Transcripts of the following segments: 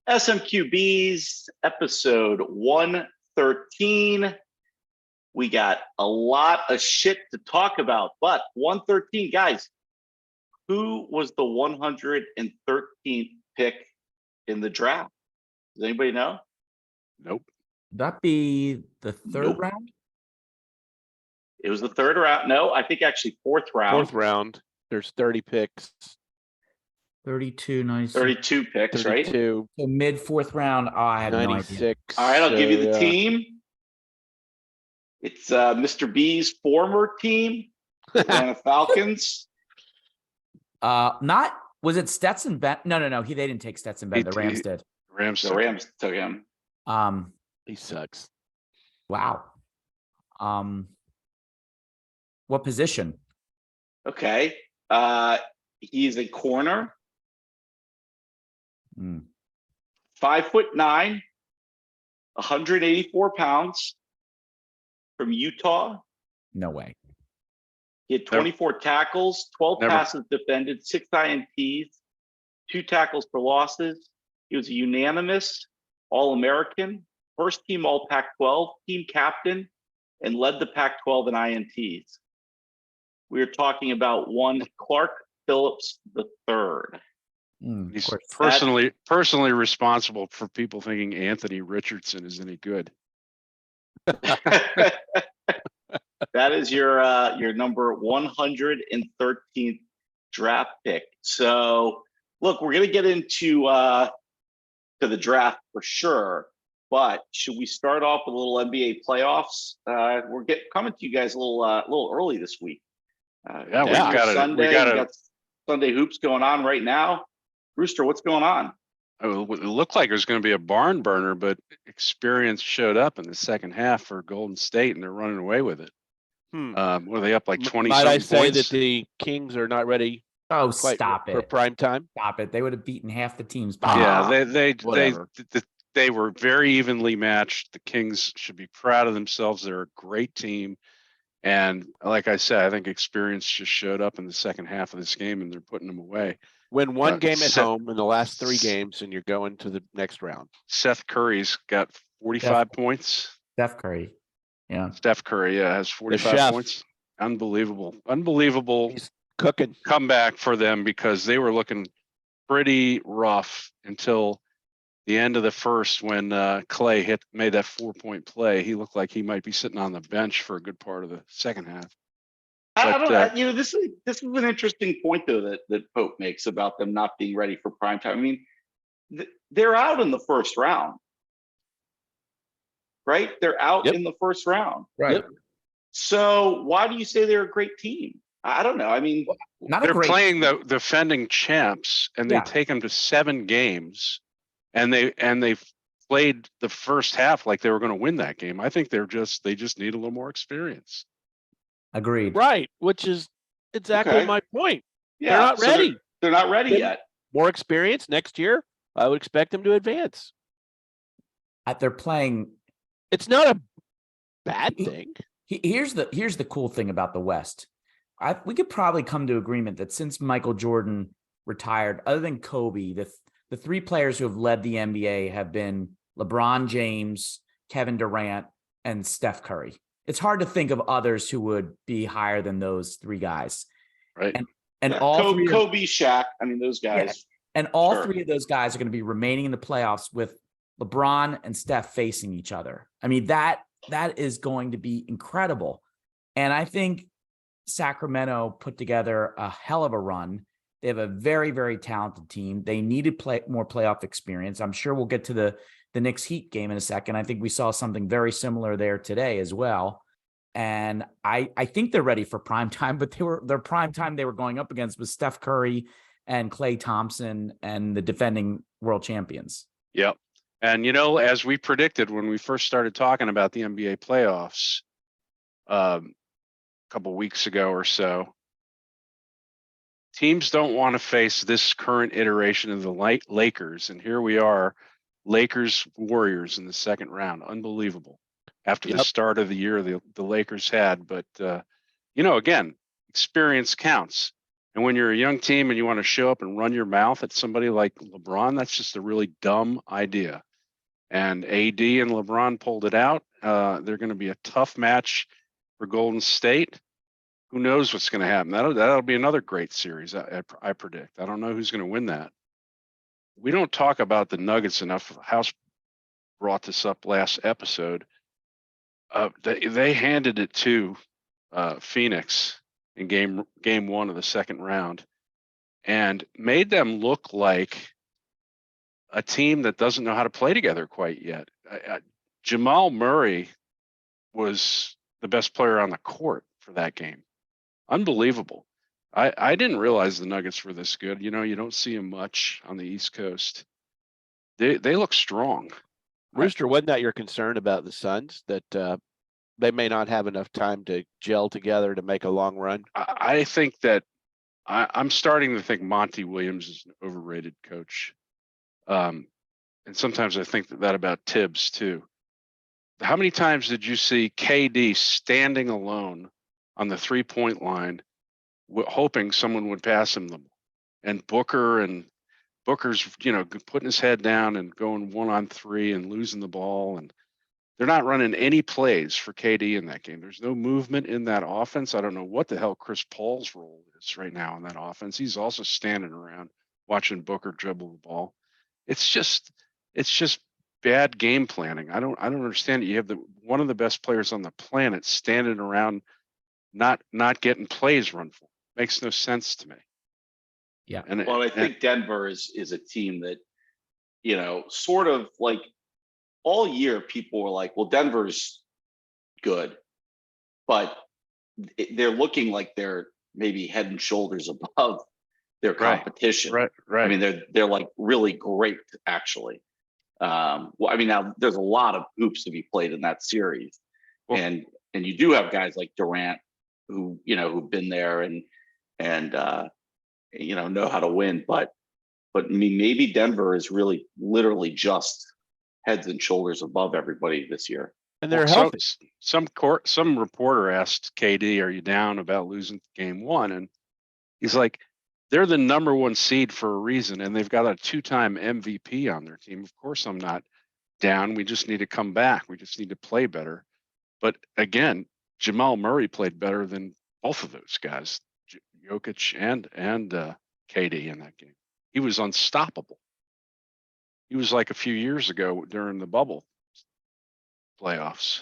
SMQBs episode 113. We got a lot of shit to talk about, but 113, guys, who was the 113th pick in the draft? Does anybody know? Nope. That be the third Nope. round? It was the third round. No, I think actually fourth round. Fourth round. There's 30 picks. 32, 96. 32 picks, right? 32, So mid fourth round. Oh, I have no idea. 96. All right, I'll give you the yeah. team. It's Mr. B's former team, Atlanta Falcons. Was it Stetson Bennett? No. They didn't take Stetson Bennett. The Rams did. The Rams took him. He sucks. Wow. What position? Okay. He's a corner. 5'9", 184 pounds, from Utah. No way. He had 24 tackles, 12 passes defended, 6 INTs, 2 tackles for losses. He was a unanimous All-American, first team All-Pac-12, team captain, and led the Pac-12 in INTs. We are talking about one Clark Phillips III. He's personally responsible for people thinking Anthony Richardson is any good. That is your number 113th draft pick. So, look, we're going to get into to the draft for sure. But should we start off with a little NBA playoffs? We're coming to you guys a little early this week. We got Sunday hoops going on right now. Rooster, what's going on? It looked like it was going to be a barn burner, but experience showed up in the second half for Golden State, and they're running away with it. Were they up like 20? Might I say that the Kings are not ready? Oh, stop it! For prime time. Stop it! They would have beaten half the teams. Yeah, they were very evenly matched. The Kings should be proud of themselves. They're a great team, and like I said, I think experience just showed up in the second half of this game, and they're putting them away. Win one game at home in the last 3 games, and you're going to the next round. Seth Curry's got 45 points. Steph Curry. Yeah. Steph Curry, has 45 points. Unbelievable. He's cooking. Comeback for them because they were looking pretty rough until the end of the first when Clay made that 4-point play. He looked like he might be sitting on the bench for a good part of the second half. I don't know. This is an interesting point though that Pope makes about them not being ready for prime time. I mean, they're out in the first round, right? They're out in the first round, right? Yep. So why do you say they're a great team? I don't know. I mean, they're playing the defending champs, and they take them to 7 games, and they played the first half like they were going to win that game. I think they just need a little more experience. Agreed. Right, which is exactly my point. Yeah, they're not ready. They're not ready yet. More experience next year. I would expect them to advance. They're playing. It's not a bad thing. Here's the cool thing about the West. We could probably come to agreement that since Michael Jordan retired, other than Kobe, the 3 players who have led the NBA have been LeBron James, Kevin Durant, and Steph Curry. It's hard to think of others who would be higher than those 3 guys. Right. And all Kobe, Shaq, I mean, those guys. Yeah. And all 3 of those guys are going to be remaining in the playoffs with LeBron and Steph facing each other. I mean, that is going to be incredible. And I think Sacramento put together a hell of a run. They have a very, very talented team. They needed more playoff experience. I'm sure we'll get to the Knicks Heat game in a second. I think we saw something very similar there today as well. And I think they're ready for prime time, but their prime time they were going up against was Steph Curry and Klay Thompson and the defending world champions. Yep. And, as we predicted when we first started talking about the NBA playoffs a couple weeks ago or so, teams don't want to face this current iteration of the Lakers. And here we are, Lakers Warriors in the second round. Unbelievable. After the start of the year the Lakers had. But, again, experience counts. And when you're a young team and you want to show up and run your mouth at somebody like LeBron, that's just a really dumb idea. And AD and LeBron pulled it out. They're going to be a tough match for Golden State. Who knows what's going to happen? That'll be another great series. I predict. I don't know who's going to win that. We don't talk about the Nuggets enough. House brought this up last episode. They handed it to Phoenix in game one of the second round, and made them look like a team that doesn't know how to play together quite yet. Jamal Murray was the best player on the court for that game. Unbelievable. I didn't realize the Nuggets were this good. You know, you don't see them much on the East Coast. They look strong. Rooster, wasn't that your concern about the Suns, that they may not have enough time to gel together to make a long run? I think that I'm starting to think Monty Williams is an overrated coach. And sometimes I think that about Tibbs too. How many times did you see KD standing alone on the 3-point line, hoping someone would pass him them? And Booker's, putting his head down and going 1-on-3 and losing the ball. And they're not running any plays for KD in that game. There's no movement in that offense. I don't know what the hell Chris Paul's role is right now in that offense. He's also standing around watching Booker dribble the ball. It's just bad game planning. I don't understand it. You have one of the best players on the planet standing around, not getting plays run for. Makes no sense to me. Yeah. Well, I think Denver is a team that, sort of like all year people were like, well, Denver's good, but they're looking like they're maybe head and shoulders above their competition. Right. I mean, they're like really great, actually. Well, I mean, now there's a lot of hoops to be played in that series, and you do have guys like Durant who who've been there and know how to win. But I mean, maybe Denver is really literally just heads and shoulders above everybody this year. And they're healthy. Some reporter asked KD, "Are you down about losing game one?" And he's like, they're the number one seed for a reason, and they've got a 2-time MVP on their team. Of course, I'm not down. We just need to come back. We just need to play better. But again, Jamal Murray played better than both of those guys, Jokic and KD in that game. He was unstoppable. He was like a few years ago during the bubble playoffs.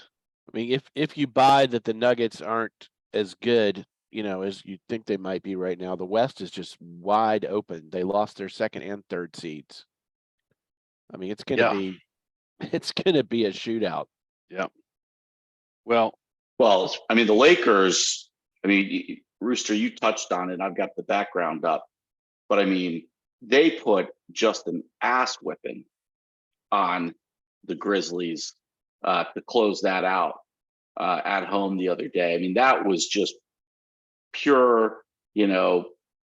I mean, if you buy that the Nuggets aren't as good, as you think they might be right now, the West is just wide open. They lost their second and third seeds. I mean, it's going to be a shootout. Yeah. Well, I mean, the Lakers, Rooster, you touched on it. I've got the background up, but I mean, they put just an ass whipping on the Grizzlies to close that out at home the other day. I mean, that was just pure,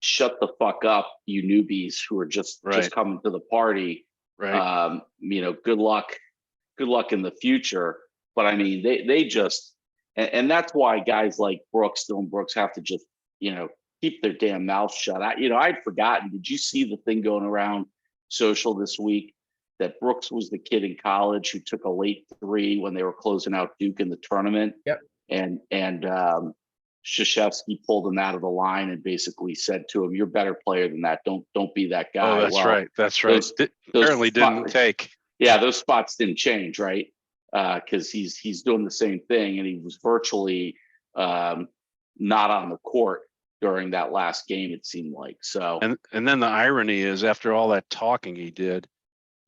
shut the fuck up, you newbies who are just coming to the party. Right. Good luck in the future. But I mean, they just, and that's why guys like Dylan Brooks have to just, keep their damn mouth shut. I'd forgotten. Did you see the thing going around social this week that Brooks was the kid in college who took a late 3 when they were closing out Duke in the tournament? Yep. And Krzyzewski pulled him out of the line and basically said to him, "You're a better player than that. Don't be that guy." Oh, that's right. That's right. Apparently didn't take. Yeah, those spots didn't change, right? Because he's doing the same thing, and he was virtually not on the court during that last game, it seemed like. So and then the irony is, after all that talking he did,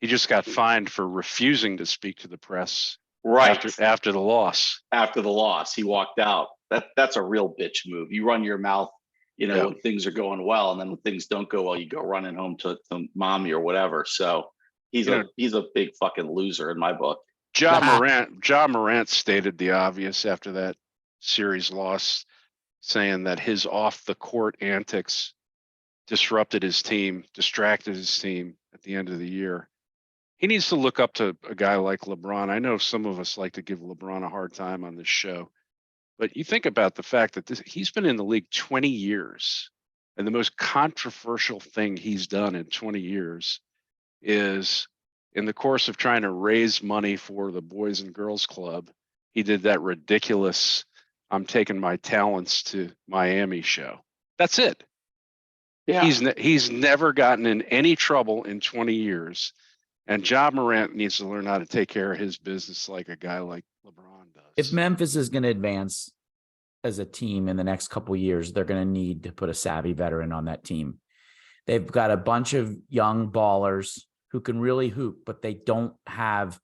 he just got fined for refusing to speak to the press. Right after the loss. After the loss, he walked out. That's a real bitch move. You run your mouth, when things are going well, and then when things don't go well, you go running home to mommy or whatever. So he's a big fucking loser in my book. Ja Morant stated the obvious after that series loss, saying that his off the court antics distracted his team at the end of the year. He needs to look up to a guy like LeBron. I know some of us like to give LeBron a hard time on this show, but you think about the fact that he's been in the league 20 years. And the most controversial thing he's done in 20 years is, in the course of trying to raise money for the Boys and Girls Club, he did that ridiculous "I'm taking my talents to Miami" show. That's it. Yeah. He's never gotten in any trouble in 20 years. And Ja Morant needs to learn how to take care of his business like a guy like LeBron does. If Memphis is going to advance as a team in the next couple of years, they're going to need to put a savvy veteran on that team. They've got a bunch of young ballers who can really hoop, but they don't have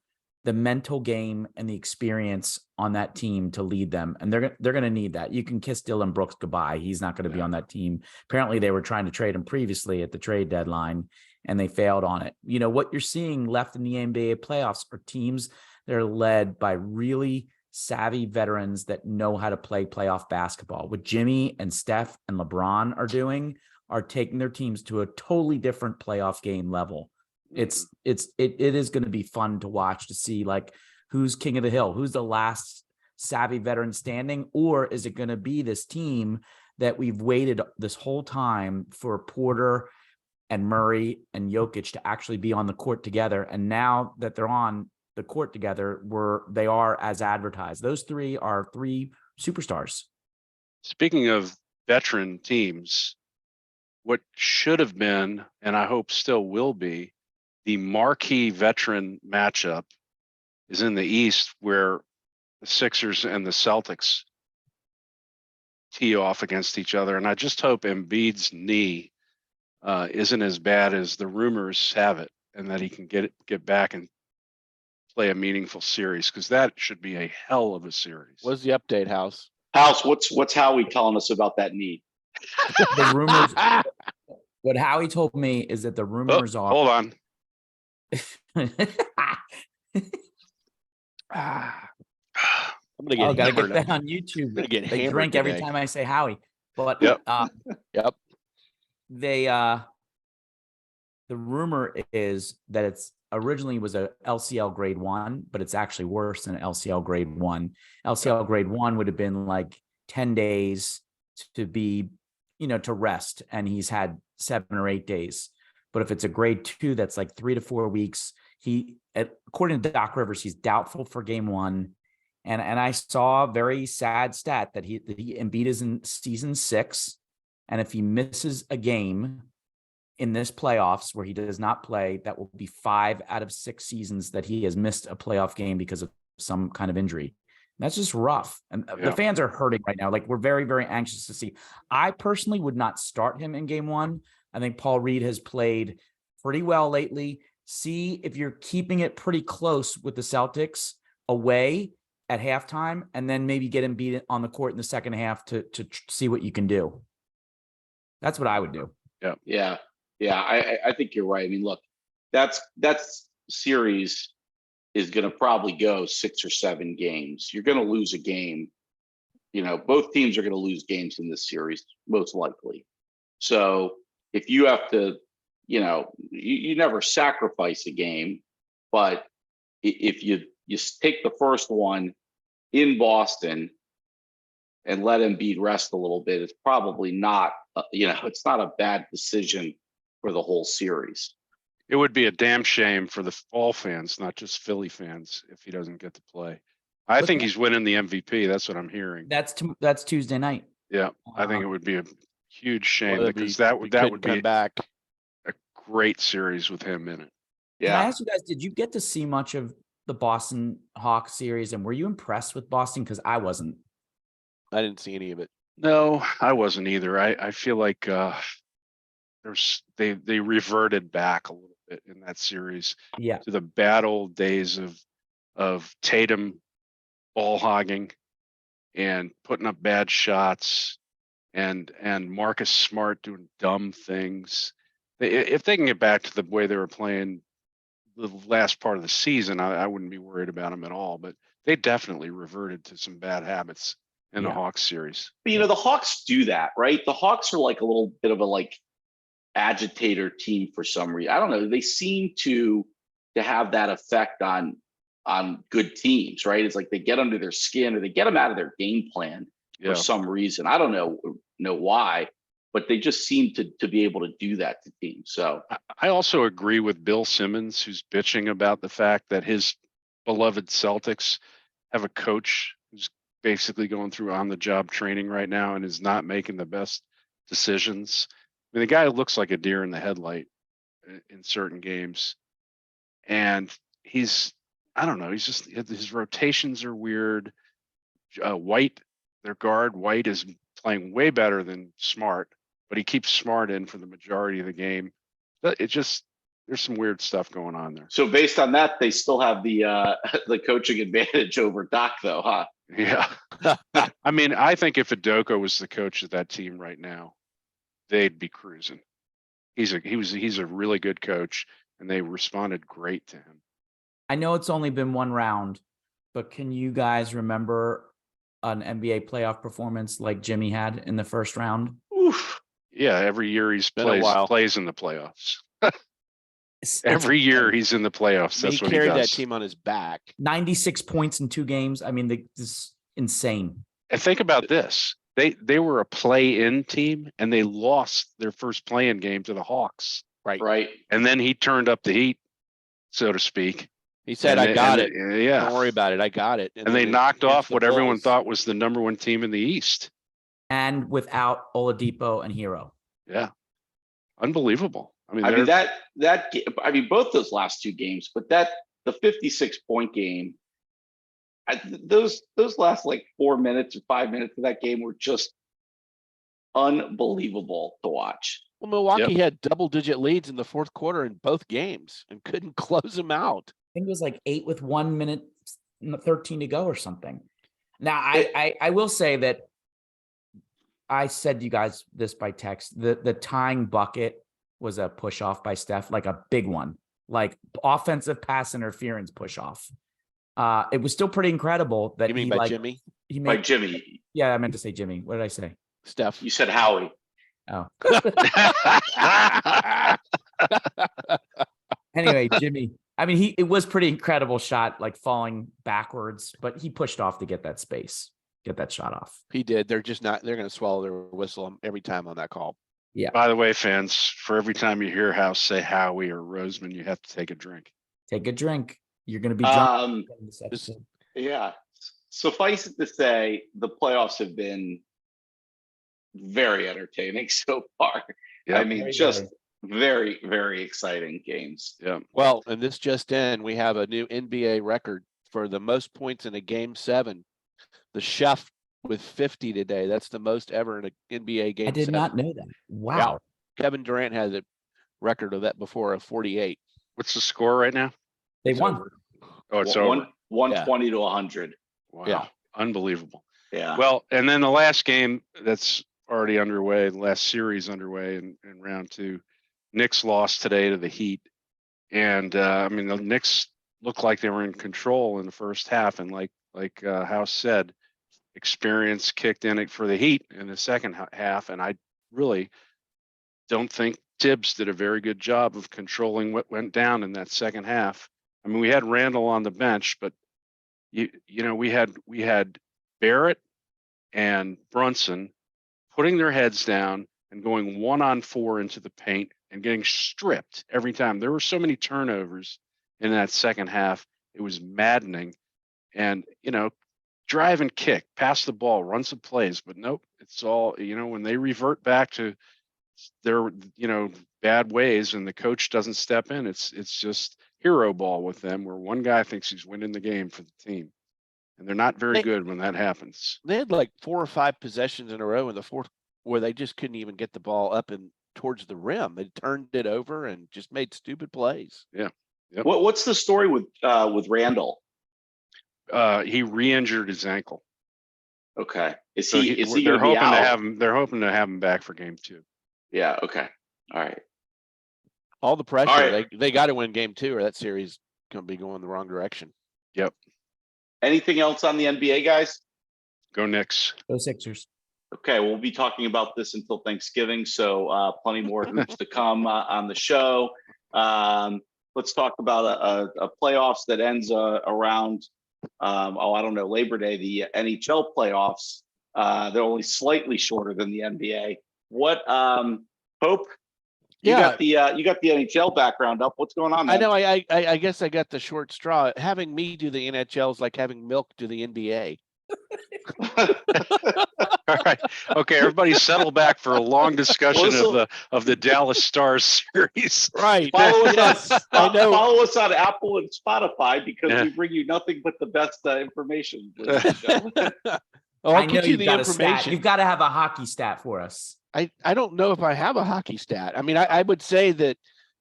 the mental game and the experience on that team to lead them. And they're going to need that. You can kiss Dylan Brooks goodbye. He's not going to be on that team. Apparently they were trying to trade him previously at the trade deadline and they failed on it. You know, what you're seeing left in the NBA playoffs are teams that are led by really savvy veterans that know how to play playoff basketball. What Jimmy and Steph and LeBron are doing are taking their teams to a totally different playoff game level. It is going to be fun to watch, to see like who's king of the hill, who's the last savvy veteran standing, or is it going to be this team that we've waited this whole time for Porter and Murray and Jokic to actually be on the court together, and now that they're on the court together, they are as advertised. Those three are three superstars. Speaking of veteran teams, what should have been, and I hope still will be, the marquee veteran matchup is in the East, where the Sixers and the Celtics tee off against each other. And I just hope Embiid's knee isn't as bad as the rumors have it, and that he can get back and play a meaningful series, because that should be a hell of a series. What's the update, House? House, what's Howie telling us about that need? The rumors, what Howie told me is that the rumors are. Hold on. I'm gonna get Gotta hammered. get that on YouTube. I'm gonna get They hammered drink every today. time I say Howie. But Yep. Yep. The rumor is that it's originally was a LCL grade 1, but it's actually worse than LCL grade 1. LCL grade 1 would have been like 10 days to be, to rest, and he's had 7 or 8 days. But if it's a grade 2, that's like 3 to 4 weeks. According to Doc Rivers, he's doubtful for game 1. And I saw a very sad stat that Embiid is in season 6. And if he misses a game in this playoffs where he does not play, that will be 5 out of 6 seasons that he has missed a playoff game because of some kind of injury. That's just rough. And the fans are hurting right now. Like, we're very, very anxious to see. I personally would not start him in game 1. I think Paul Reed has played pretty well lately. See if you're keeping it pretty close with the Celtics away at halftime, and then maybe get him beat on the court in the second half to see what you can do. That's what I would do. Yeah. I think you're right. I mean, look, that series is going to probably go 6 or 7 games. You're going to lose a game. Both teams are going to lose games in this series, most likely. So if you have to, you never sacrifice a game, but if you take the first one in Boston and let Embiid rest a little bit, it's probably not, it's not a bad decision for the whole series. It would be a damn shame for all fans, not just Philly fans, if he doesn't get to play. I think he's winning the MVP. That's what I'm hearing. That's Tuesday night. Yeah, I think it would be a huge shame, Well, because that would be come back. a great series with him in it. Can I ask you guys, did you get to see much of the Boston Hawks series, and were you impressed with Boston? Because I wasn't. I didn't see any of it. No, I wasn't either. I feel like they reverted back a little bit in that series to the bad old days of Tatum ball hogging and putting up bad shots, and Marcus Smart doing dumb things. If they can get back to the way they were playing the last part of the season, I wouldn't be worried about them at all. But they definitely reverted to some bad habits in the Hawks series. But, the Hawks do that, right? The Hawks are like a little bit of a agitator team for some reason. I don't know. They seem to have that effect on good teams, right? It's like they get under their skin, or they get them out of their game plan for some reason. I don't know why, but they just seem to be able to do that to teams. So I also agree with Bill Simmons, who's bitching about the fact that his beloved Celtics have a coach who's basically going through on-the-job training right now and is not making the best decisions. I mean, the guy looks like a deer in the headlight in certain games, and I don't know, his rotations are weird. White, their guard, White is playing way better than Smart, but he keeps Smart in for the majority of the game. But there's some weird stuff going on there. so based on that, they still have the the coaching advantage over Doc, though, huh? Yeah. I mean, I think if Udoka was the coach of that team right now, they'd be cruising. He's a really good coach, and they responded great to him. I know it's only been one round, but can you guys remember an NBA playoff performance like Jimmy had in the first round? Oof. Yeah, every year plays in the playoffs. Every year he's in the playoffs. That's what he carried does. that team on his back. 96 points in 2 games. I mean, this is insane. And think about this. They were a play-in team, and they lost their first play-in game to the Hawks. Right. And then he turned up the heat, so to speak. He said, "I got it. Yeah. Don't worry about it. I got it." And they knocked off what everyone thought was the number 1 team in the East. And without Oladipo and Hero. Yeah. Unbelievable. I mean, both those last 2 games, but the 56-point game, those last like 4 minutes or 5 minutes of that game were just unbelievable to watch. Well, Milwaukee had double-digit leads in the fourth quarter in both games and couldn't close them out. I think it was like 8 with 1 minute, 13 to go or something. Now, I will say that I said to you guys this by text. The tying bucket was a push off by Steph, like a big one, like offensive pass interference push off. It was still pretty incredible that Jimmy? By Jimmy. Yeah, I meant to say Jimmy. What did I say? Steph. You said Howie. Oh. Anyway, Jimmy. I mean, it was pretty incredible shot, like falling backwards, but he pushed off to get that space, get that shot off. He did. They're going to swallow their whistle every time on that call. Yeah. By the way, fans, for every time you hear House say Howie or Roseman, you have to take a drink. Take a drink. You're going to be drunk. Yeah. Suffice it to say, the playoffs have been very entertaining so far. Yep. I mean, very, very exciting games. Yeah. Well, and this just in, we have a new NBA record for the most points in a game 7. The Chef with 50 today. That's the most ever in an NBA game. I did not know that. Wow. Yeah. Kevin Durant has a record of that before, of 48. What's the score right now? They won. Over. Oh, it's over. 120 to 100. Wow. Yeah. Unbelievable. Yeah. Well, and then the last game that's already underway, the last series underway in round 2, Knicks lost today to the Heat. And I mean, the Knicks looked like they were in control in the first half. And like House said, experience kicked in it for the Heat in the second half. And I really don't think Tibbs did a very good job of controlling what went down in that second half. I mean, we had Randall on the bench, but you know, we had Barrett and Brunson putting their heads down and going 1-on-4 into the paint and getting stripped every time. There were so many turnovers in that second half. It was maddening. And, you know, drive and kick, pass the ball, run some plays, but nope, it's all, you know, when they revert back to their, you know, bad ways and the coach doesn't step in, it's just hero ball with them, where one guy thinks he's winning the game for the team. And they're not very good when that happens. They had like 4 or 5 possessions in a row in the fourth where they just couldn't even get the ball up and towards the rim. They turned it over and just made stupid plays. Yeah. Yep. What's the story with Randall? He re-injured his ankle. Okay. Is So he they're going to be hoping out? to have him. They're hoping to have him back for game 2. Yeah. Okay. All right. All the pressure. All right. They got to win game 2 or that series going to be going the wrong direction. Yep. Anything else on the NBA, guys? Go Knicks. Go Sixers. Okay, we'll be talking about this until Thanksgiving, so plenty more hoops to come on the show. Let's talk about a playoffs that ends around, I don't know, Labor Day, the NHL playoffs. They're only slightly shorter than the NBA. What Hope? You Yeah. got the NHL background up. What's going on, man? I know. I guess I got the short straw. Having me do the NHL is like having Milk do the NBA. All right. Okay, everybody settle back for a long discussion of the Dallas Stars series. Right. Follow us Yes, on I know. follow us on Apple and Spotify because Yeah. we bring you nothing but the best information. Ladies and gentlemen. Oh, I I'll know get you you've the got a stat. information. You've got to have a hockey stat for us. I don't know if I have a hockey stat. I mean, I would say that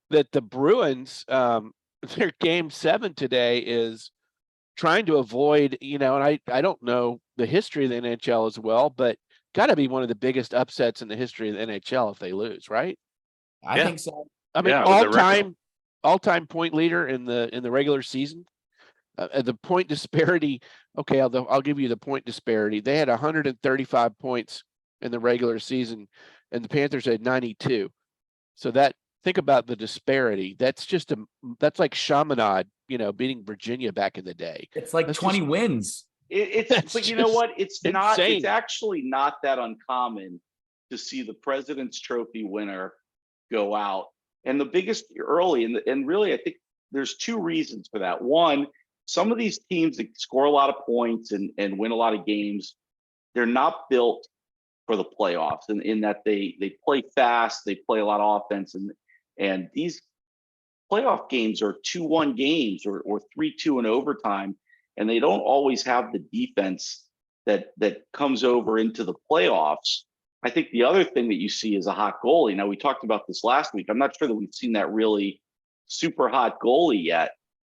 the Bruins, their game 7 today is trying to avoid, and I don't know the history of the NHL as well, but got to be one of the biggest upsets in the history of the NHL if they lose, right? I think so. I mean, Yeah, with the all-time point leader in the regular season. The point disparity. Okay, I'll give you the point disparity. They had 135 points in the regular season, and the Panthers had 92. So think about the disparity. That's like Chaminade, beating Virginia back in the day. It's like That's 20 just- wins. But you know what? It's not. It's insane. actually not that uncommon to see the President's Trophy winner go out, and the biggest early, and really, I think there's 2 reasons for that. One, some of these teams that score a lot of points and win a lot of games, they're not built for the playoffs, in that they play fast, they play a lot of offense, and these playoff games are 2-1 games or 3-2 in overtime, and they don't always have the defense that comes over into the playoffs. I think the other thing that you see is a hot goalie. Now, we talked about this last week. I'm not sure that we've seen that really super hot goalie yet,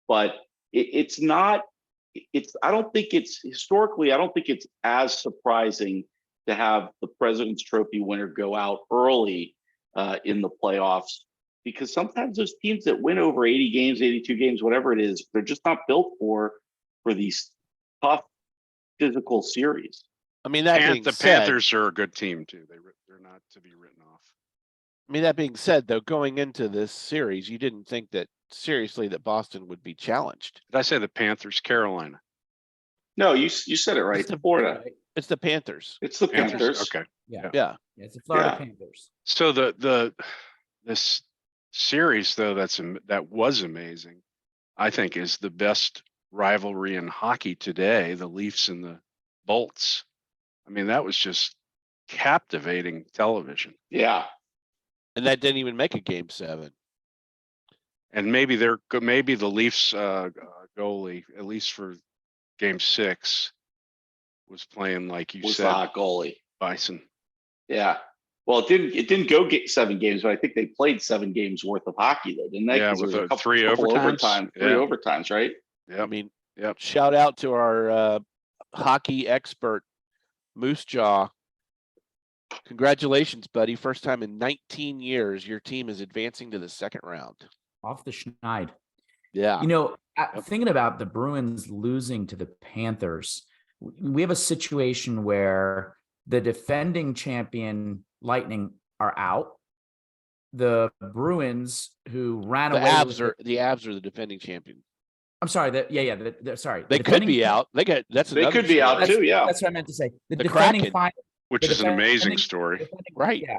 but it's not. I don't think it's historically. I don't think it's as surprising to have the President's Trophy winner go out early in the playoffs, because sometimes those teams that win over 80 games, 82 games, whatever it is, they're just not built for these tough physical series. I mean, the Panthers are a good team too. They're not to be written off. I mean, that being said, though, going into this series, you didn't think that seriously that Boston would be challenged. Did I say the Panthers? Carolina. No, you said it right. It's the Florida. It's the Panthers. It's the Panthers. Okay. Yeah. It's the Florida Yeah. Panthers. So this series though that was amazing, I think, is the best rivalry in hockey today. The Leafs and the Bolts. I mean, that was just captivating television. Yeah. And that didn't even make a game 7. And maybe the Leafs goalie, at least for game 6, was playing like you Was said, the hot goalie. Bison. Yeah. Well, it didn't go get 7 games, but I think they played 7 games worth of hockey though, didn't they? Yeah, 'Cause there with was a three couple overtimes. three overtimes, right? Yeah. I mean, Yep. shout out to our hockey expert, Moose Jaw. Congratulations, buddy. First time in 19 years, your team is advancing to the second round. Off the schneid. Yeah. Thinking about the Bruins losing to the Panthers, we have a situation where the defending champion Lightning are out. The Bruins, who ran the away, Avs are the defending champion. I'm sorry. Sorry. They could be out. They could be out story. too. Yeah. That's what I meant to say. The Kraken. defending Which is an amazing story. Right. Yeah.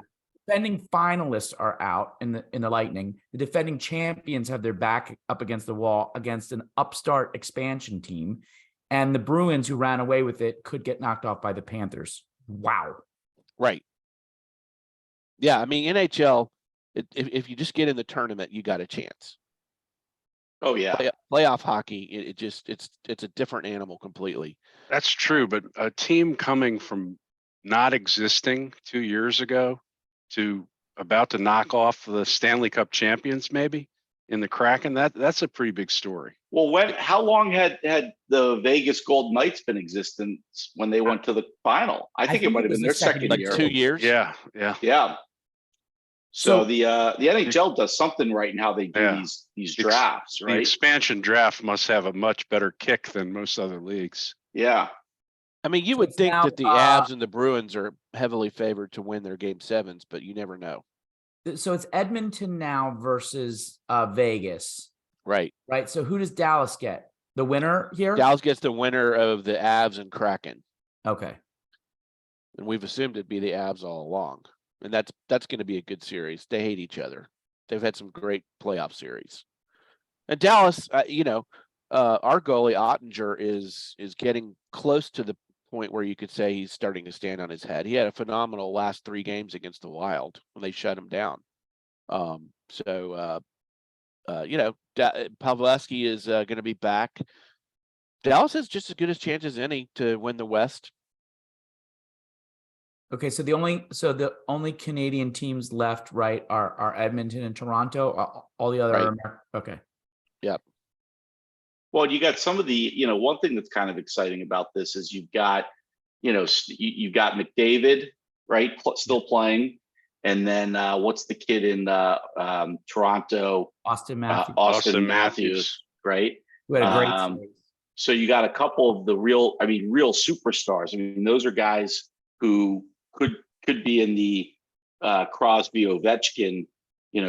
Defending finalists are out in the Lightning. The defending champions have their back up against the wall against an upstart expansion team. And the Bruins, who ran away with it, could get knocked off by the Panthers. Wow. Right. Yeah. I mean, NHL, if you just get in the tournament, you got a chance. Oh yeah. Playoff hockey, it's a different animal completely. That's true, but a team coming from not existing 2 years ago to about to knock off the Stanley Cup champions, maybe in the Kraken, that's a pretty big story. Well, how long had the Vegas Golden Knights been existent when they went to the final? I think it might have been their second like year. 2 years. Yeah. Yeah. So the NHL does something right in how they do these drafts, The right? expansion draft must have a much better kick than most other leagues. Yeah. I mean, you So would it's think now, that the Avs and the Bruins are heavily favored to win their game 7s, but you never know. So it's Edmonton now versus Vegas. Right. Right. So who does Dallas get? The winner here? Dallas gets the winner of the Avs and Kraken. Okay. And we've assumed it'd be the Avs all along. And that's going to be a good series. They hate each other. They've had some great playoff series. And Dallas, our goalie Ottinger is getting close to the point where you could say he's starting to stand on his head. He had a phenomenal last 3 games against the Wild when they shut him down. Pavelski is going to be back. Dallas has just as good a chance as any to win the West. Okay, so the only Canadian teams left, right, are Edmonton and Toronto. All the other Right. are okay. Yep. Well, you got some of the, one thing that's kind of exciting about this is you've got, you've got McDavid, right, still playing. And then what's the kid in Toronto? Austin Matthews. Austin Matthews, right? Who had a great series. So you got a couple of the real superstars. I mean, those are guys who could be in the Crosby Ovechkin,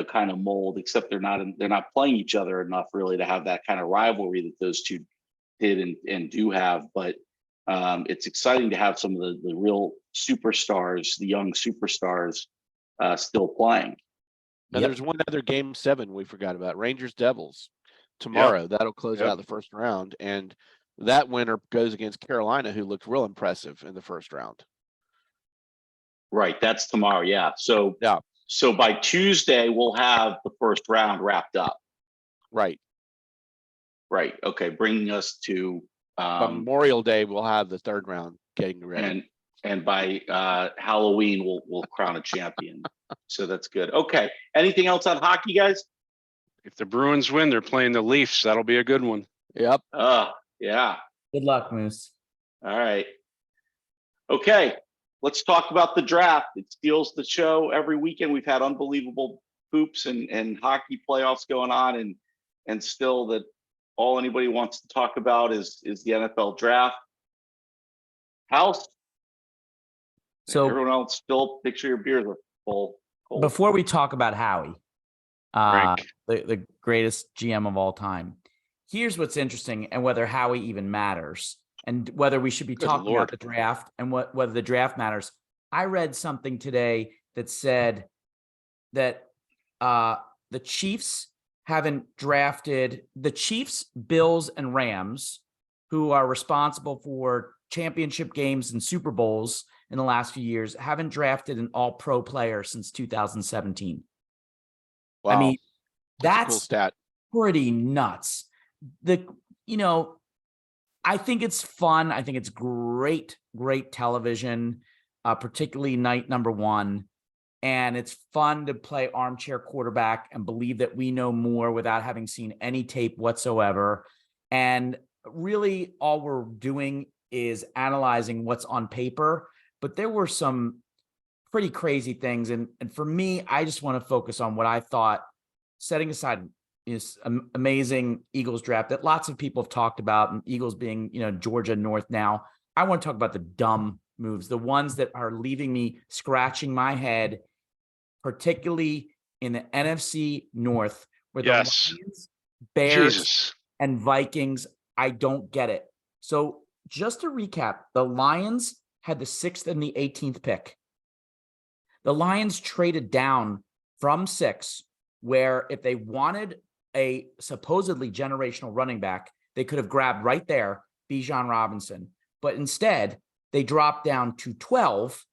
kind of mold, except they're not playing each other enough really to have that kind of rivalry that those two did and do have. But it's exciting to have some of the real superstars, the young superstars, still playing. Now there's one other Game 7 we forgot about. Rangers Devils tomorrow. Yep. That'll close out the first round, and that winner goes against Carolina, who looked real impressive in the first round. Right, that's tomorrow. Yeah. So by Tuesday we'll have the first round wrapped up. Right. Right. Okay. Bringing us to Memorial Day, we'll have the third round getting ready. And by Halloween, we'll crown a champion. So that's good. Okay. Anything else on hockey, guys? If the Bruins win, they're playing the Leafs. That'll be a good one. Yep. Yeah. Good luck, Moose. All right. Okay. Let's talk about the draft. It steals the show every weekend. We've had unbelievable hoops and hockey playoffs going on, and still that all anybody wants to talk about is the NFL draft. House. So everyone else, still picture your beers are full. Cold. Before we talk about Howie, the greatest GM of all time, here's what's interesting, and whether Howie even matters, and whether we should be talking about the draft and whether the draft matters. I read something today that said that the Chiefs haven't drafted the Chiefs, Bills, and Rams, who are responsible for championship games and Super Bowls in the last few years, haven't drafted an all-pro player since 2017. Wow. I mean, that's a cool stat. Pretty nuts. I think it's fun. I think it's great television, particularly night number 1. And it's fun to play armchair quarterback and believe that we know more without having seen any tape whatsoever. And really all we're doing is analyzing what's on paper. But there were some pretty crazy things. And for me, I just want to focus on what I thought, setting aside this amazing Eagles draft that lots of people have talked about, and Eagles being, Georgia North now. I want to talk about the dumb moves, the ones that are leaving me scratching my head, particularly in the NFC North, where the Lions, Bears, and Vikings, I don't get it. So just to recap, the Lions had the 6th and the 18th pick. The Lions traded down from 6, where if they wanted a supposedly generational running back, they could have grabbed right there Bijan Robinson. But instead, they dropped down to 12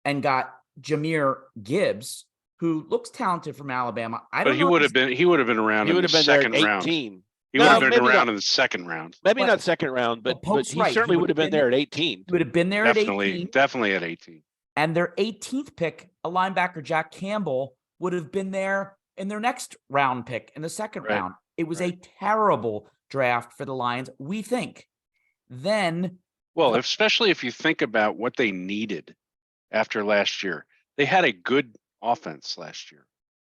and got Jahmyr Gibbs, who looks talented from Alabama. He would have been around in the second round. He would have been around in the second round. Maybe not second round, but he certainly would have been there at 18. He would have been there at 18. Definitely at 18. And their 18th pick, a linebacker, Jack Campbell, would have been there in their next round pick in the second round. It was a terrible draft for the Lions, we think. Then, well, especially if you think about what they needed after last year. They had a good offense last year.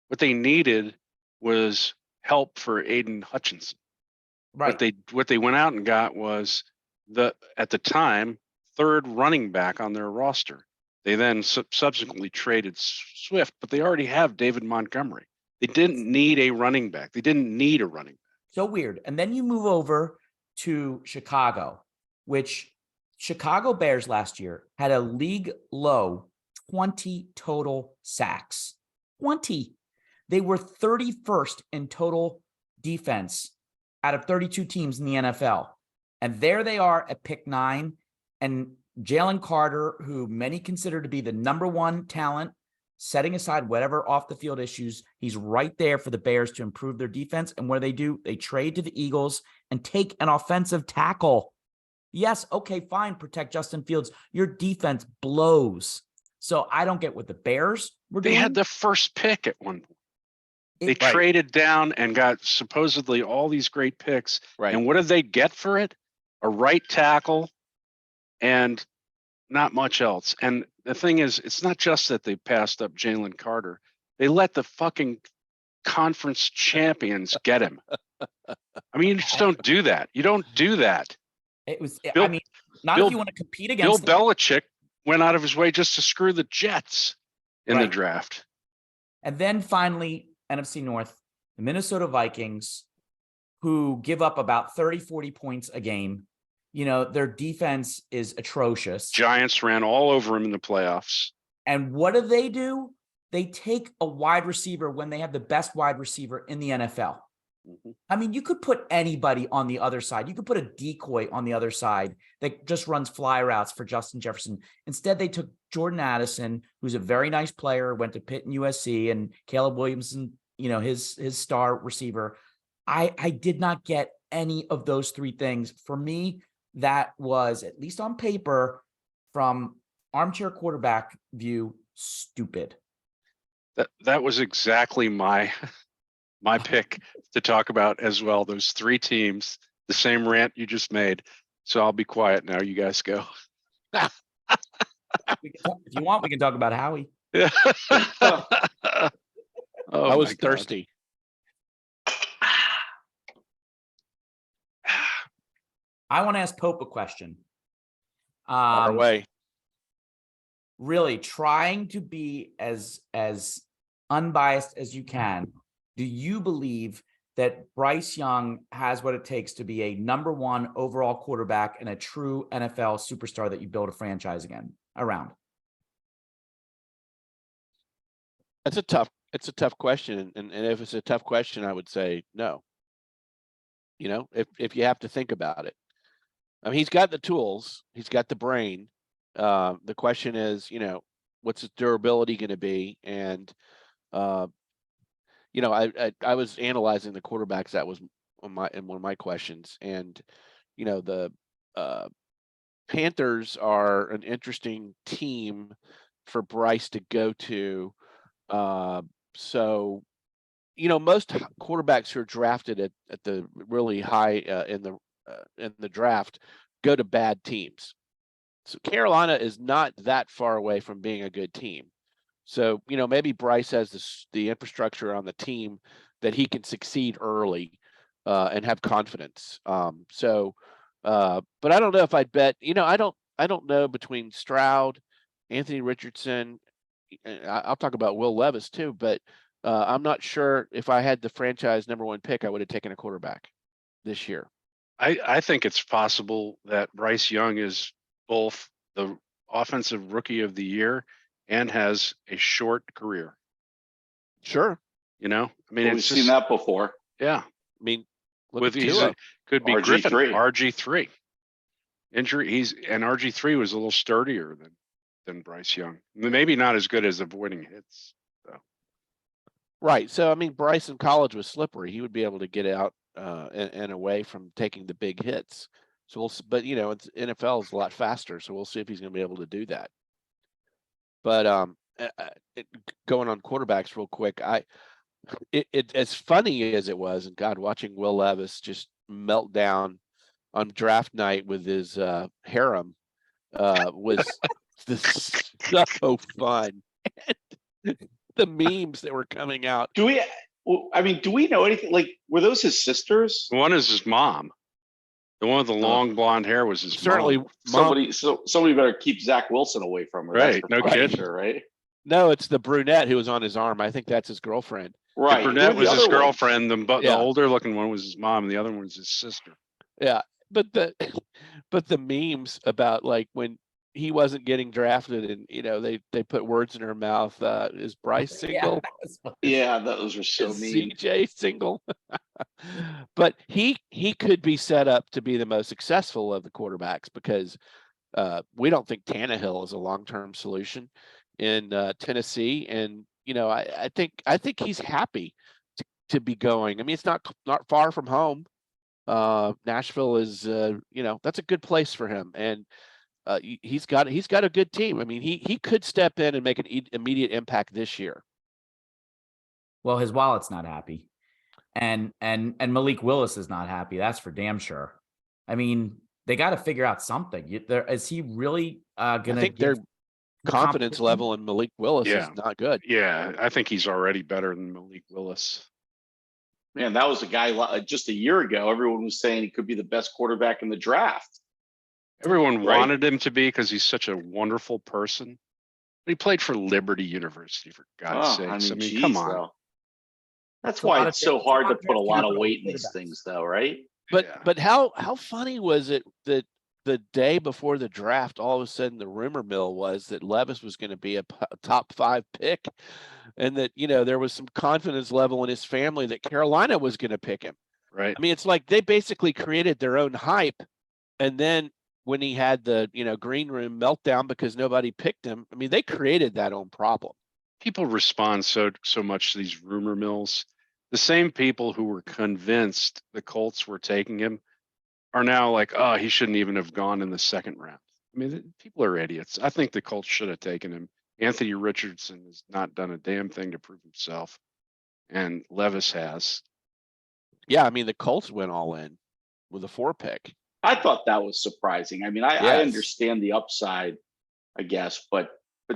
What they needed was help for Aiden Hutchinson. Right. What they went out and got was at the time, 3rd running back on their roster. They then subsequently traded Swift, but they already have David Montgomery. They didn't need a running back. So weird. And then you move over to Chicago, which Chicago Bears last year had a league low 20 total sacks. 20. They were 31st in total defense out of 32 teams in the NFL. And there they are at pick 9. And Jalen Carter, who many consider to be the number 1 talent, setting aside whatever off the field issues, he's right there for the Bears to improve their defense. And what do? They trade to the Eagles and take an offensive tackle. Yes, okay, fine, protect Justin Fields. Your defense blows. So I don't get what the Bears were doing. They had the first pick at one point. They traded down and got supposedly all these great picks. Right. And what did they get for it? A right tackle and not much else. And the thing is, it's not just that they passed up Jalen Carter. They let the fucking conference champions get him. I mean, you just don't do that. You don't do that. It was, Bill- I mean, not Bill- if you want to compete against Bill them. Belichick went out of his way just to screw the Jets in the Right. draft. And then finally, NFC North, the Minnesota Vikings, who give up about 30, 40 points a game. You know, their defense is atrocious. Giants ran all over him in the playoffs. And what do? They take a wide receiver when they have the best wide receiver in the NFL. Mhm. I mean, you could put anybody on the other side. You could put a decoy on the other side that just runs fly routes for Justin Jefferson. Instead, they took Jordan Addison, who's a very nice player, went to Pitt and USC, and Caleb Williamson, you know, his star receiver. I did not get any of those 3 things. For me, that was, at least on paper, from armchair quarterback view, stupid. That was exactly my pick to talk about as well. Those 3 teams, the same rant you just made. So I'll be quiet now. You guys go. If you want, we can talk about Howie. Yeah. I was thirsty. I want to ask Pope a question. Our way. Really trying to be as unbiased as you can. Do you believe that Bryce Young has what it takes to be a number 1 overall quarterback and a true NFL superstar that you build a franchise around? It's a tough question. And if it's a tough question, I would say no. You know, if you have to think about it. I mean, he's got the tools, he's got the brain. The question is, you know, what's his durability going to be? And, you know, I was analyzing the quarterbacks. That was in one of my questions. And, you know, the Panthers are an interesting team for Bryce to go to. So, you know, most quarterbacks who are drafted at the really high in the draft go to bad teams. So Carolina is not that far away from being a good team. So, you know, maybe Bryce has the infrastructure on the team that he can succeed early and have confidence. But I don't know if I'd bet, you know, I don't know between Stroud, Anthony Richardson. I'll talk about Will Levis too, but I'm not sure if I had the franchise number 1 pick, I would have taken a quarterback this year. I think it's possible that Bryce Young is both the offensive rookie of the year and has a short career. Sure. You know, I mean, We've it's seen that before. Yeah. I mean, Could be RG3. Griffin, RG3 injury. And RG3 was a little sturdier than Bryce Young. Maybe not as good as avoiding hits. So. Right. So, I mean, Bryce in college was slippery. He would be able to get out and away from taking the big hits. So but you know, NFL is a lot faster. So we'll see if he's going to be able to do that. But going on quarterbacks real quick, it as funny as it was, and God, watching Will Levis just melt down on draft night with his harem was so fun. The memes that were coming out. Do we know anything? Like, were those his sisters? One is his mom. The one with the long blonde hair was his Certainly, mom. Somebody better keep Zach Wilson away from her. Right, no kidding. Sure, right? No, it's the brunette who was on his arm. I think that's his girlfriend. Right. The brunette was his girlfriend. The Yeah. older looking one was his mom, and the other one was his sister. Yeah, but the memes about like when he wasn't getting drafted, and they put words in her mouth. Is Bryce single? Yeah, those were so Is mean. CJ single? But he could be set up to be the most successful of the quarterbacks, because we don't think Tannehill is a long-term solution in Tennessee, and I think he's happy to be going. I mean, it's not far from home. Nashville is that's a good place for him, and he's got a good team. I mean, he could step in and make an immediate impact this year. Well, his wallet's not happy, and Malik Willis is not happy. That's for damn sure. I mean, they got to figure out something. Is he really I gonna? think their confidence level in Malik Willis is not good. Yeah, I think he's already better than Malik Willis. Man, that was a guy just a year ago. Everyone was saying he could be the best quarterback in the draft. Everyone wanted him to be because he's such a wonderful person. But he played for Liberty University, for God's sakes. I mean, geez, come on. though. That's why it's so hard to put a lot of weight in these things, though, right? But how funny was it that the day before the draft, all of a sudden the rumor mill was that Levis was going to be a top 5 pick, and that there was some confidence level in his family that Carolina was going to pick him. Right. I mean, it's like they basically created their own hype, and then when he had the green room meltdown because nobody picked him, I mean, they created that own problem. People respond so much to these rumor mills. The same people who were convinced the Colts were taking him are now like, oh, he shouldn't even have gone in the second round. I mean, people are idiots. I think the Colts should have taken him. Anthony Richardson has not done a damn thing to prove himself, and Levis has. Yeah, I mean, the Colts went all in with a 4 pick. I thought that was surprising. I mean, I understand the upside, I guess, but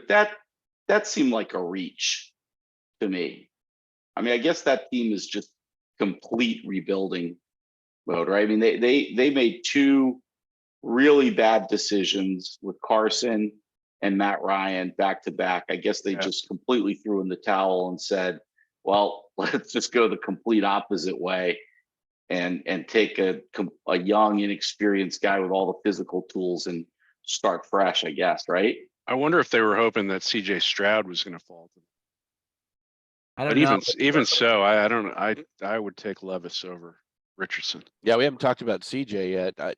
that seemed like a reach to me. I mean, I guess that team is just complete rebuilding mode, right? I mean, they made 2 really bad decisions with Carson and Matt Ryan back to back. I guess they just completely threw in the towel and said, well, let's just go the complete opposite way and take a young, inexperienced guy with all the physical tools and start fresh, I guess, right? I wonder if they were hoping that CJ Stroud was going to fall to them. I don't know. Even so, I don't know. I would take Levis over Richardson. Yeah, we haven't talked about CJ yet.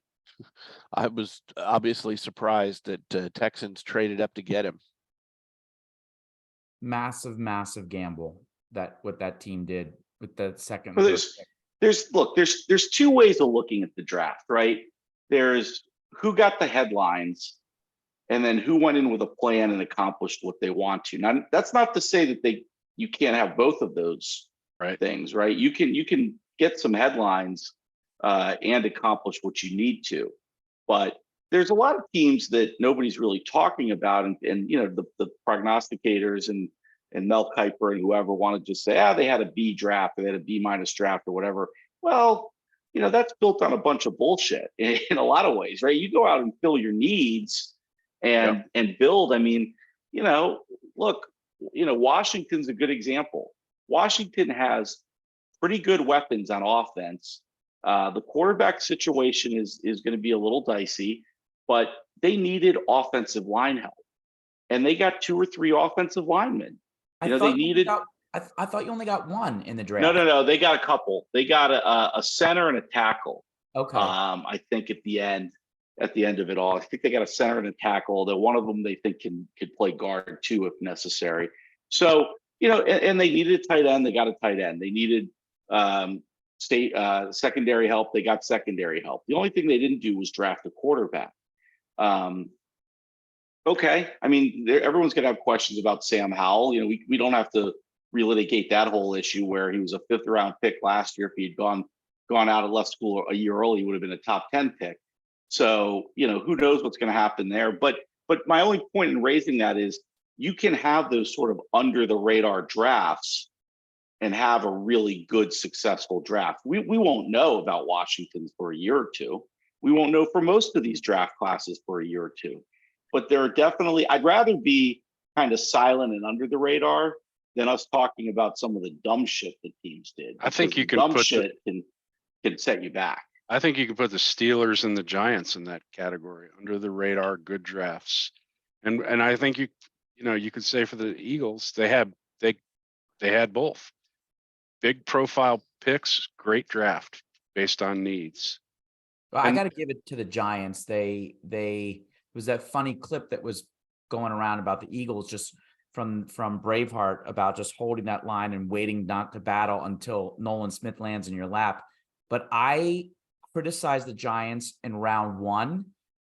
I was obviously surprised that Texans traded up to get him. Massive gamble what that team did with the second. Well, there's 2 ways of looking at the draft, right? There's who got the headlines, and then who went in with a plan and accomplished what they want to. Now, that's not to say that you can't have both of those things, right? You can get some headlines and accomplish what you need to, but there's a lot of teams that nobody's really talking about, and the prognosticators and Mel Kiper and whoever want to just say, they had a B draft, or they had a B- draft, or whatever. Well, that's built on a bunch of bullshit in a lot of ways, right? You go out and fill your needs and build. I mean, look, Washington's a good example. Washington has pretty good weapons on offense. The quarterback situation is going to be a little dicey, but they needed offensive line help, and they got 2 or 3 offensive linemen. I thought you only got 1 in the draft. No. They got a couple. They got a center and a tackle. Okay. I think at the end of it all, I think they got a center and a tackle. That one of them they think could play guard too if necessary. So and they needed a tight end. They got a tight end. They needed secondary help. They got secondary help. The only thing they didn't do was draft a quarterback. Okay, I mean, everyone's gonna have questions about Sam Howell. We don't have to relitigate that whole issue where he was a 5th round pick last year. If he'd gone out and left school a year early, he would have been a top 10 pick. So who knows what's going to happen there. But my only point in raising that is you can have those sort of under the radar drafts and have a really good successful draft. We won't know about Washington for a year or 2. We won't know for most of these draft classes for a year or 2. But there are definitely, I'd rather be kind of silent and under the radar than us talking about some of the dumb shit that teams did. I think you can dumb shit can set you back. I think you could put the Steelers and the Giants in that category, under the radar, good drafts. And I think you could say for the Eagles, they had both. Big profile picks, great draft based on needs. Well, I And- got to give it to the Giants. It was that funny clip that was going around about the Eagles just from Braveheart about just holding that line and waiting not to battle until Nolan Smith lands in your lap. But I criticized the Giants in round 1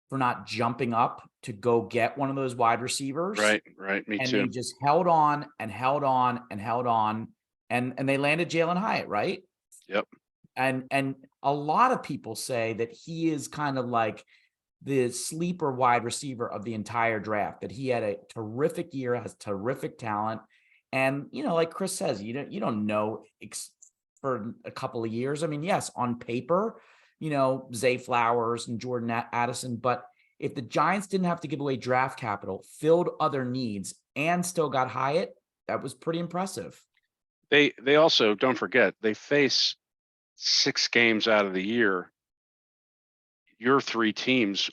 for not jumping up to go get one of those wide receivers. Right. Me and too. they just held on and held on and held on, and they landed Jalen Hyatt, right? Yep. And a lot of people say that he is kind of like the sleeper wide receiver of the entire draft, that he had a terrific year, has terrific talent. And, like Chris says, you don't know for a couple of years. I mean, yes, on paper, Zay Flowers and Jordan Addison, but if the Giants didn't have to give away draft capital, filled other needs, and still got Hyatt, that was pretty impressive. They also, don't forget, they face 6 games out of the year, your 3 teams,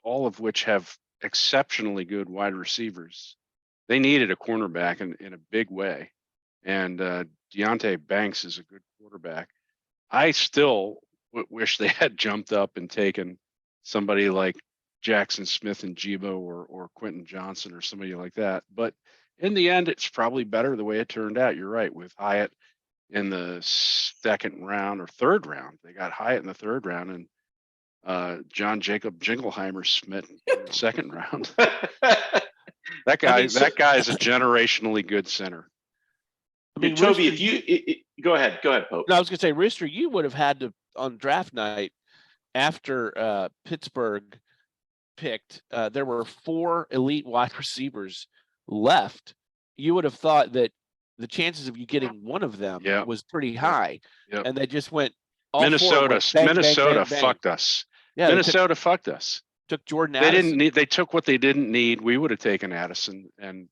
all of which have exceptionally good wide receivers. They needed a cornerback in a big way. And Deonte Banks is a good quarterback. I still wish they had jumped up and taken somebody like Jackson Smith and Jibo or Quentin Johnson or somebody like that. But in the end, it's probably better the way it turned out. You're right, with Hyatt in the 2nd round or 3rd round. They got Hyatt in the 3rd round, and John Jacob Jingleheimer Smith in the 2nd round. That guy is a generationally good center. I mean, Toby, Rooster, go ahead, Pope. No, I was going to say, Rooster, you would have had to, on draft night, after Pittsburgh picked, there were 4 elite wide receivers left. You would have thought that the chances of you getting one of them was pretty high. Yep. And they just went all Minnesota fucked us. Yeah, Minnesota fucked us. Took Jordan Addison. They took what they didn't need. We would have taken Addison, and